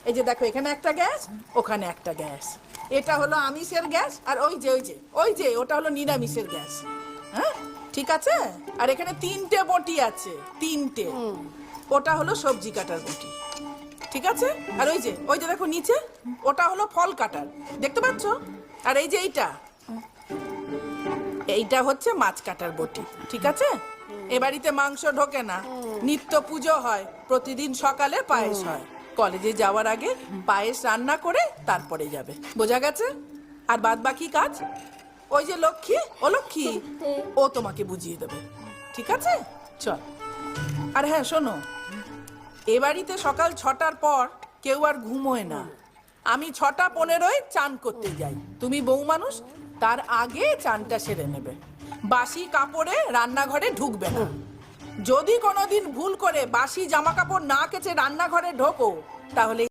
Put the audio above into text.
এই যে দেখো এখানে একটা গ্যাস, ওখানে একটা গ্যাস। এটা হলো আমিষের গ্যাস, আর ওই যে ওটা হলো নিরামিষের গ্যাস। হ্যাঁ, ঠিক আছে। আর এখানে 3টে বটি আছে, 3টে। ওটা হলো সবজি কাটার বটি, ঠিক আছে। আর ওই যে দেখো নিচে, ওটা হলো ফল কাটার, দেখতে পাচ্ছ। আর এই যে এইটা হচ্ছে মাছ কাটার বটি, ঠিক আছে। এ বাড়িতে মাংস ঢোকে না, নিত্য পুজো হয়, প্রতিদিন সকালে পায়েস হয়। কলেজে যাওয়ার আগে পায়েস রান্না করে তারপরে যাবে, বোঝা গেছে। আর বাদ বাকি কাজ ওই যে লক্ষ্মী ও তোমাকে বুঝিয়ে দেবে, ঠিক আছে। চল। আর হ্যাঁ শোনো, এ বাড়িতে সকাল 6টার পর কেউ আর ঘুমোয় না। আমি 6টা 15-য় চান করতে যাই, তুমি বউ মানুষ, তার আগে চানটা সেরে নেবে। বাসি কাপড়ে রান্নাঘরে ঢুকবে না। যদি কোনোদিন ভুল করে বাসি জামা কাপড় না কেচে রান্নাঘরে ঢোকো, তাহলে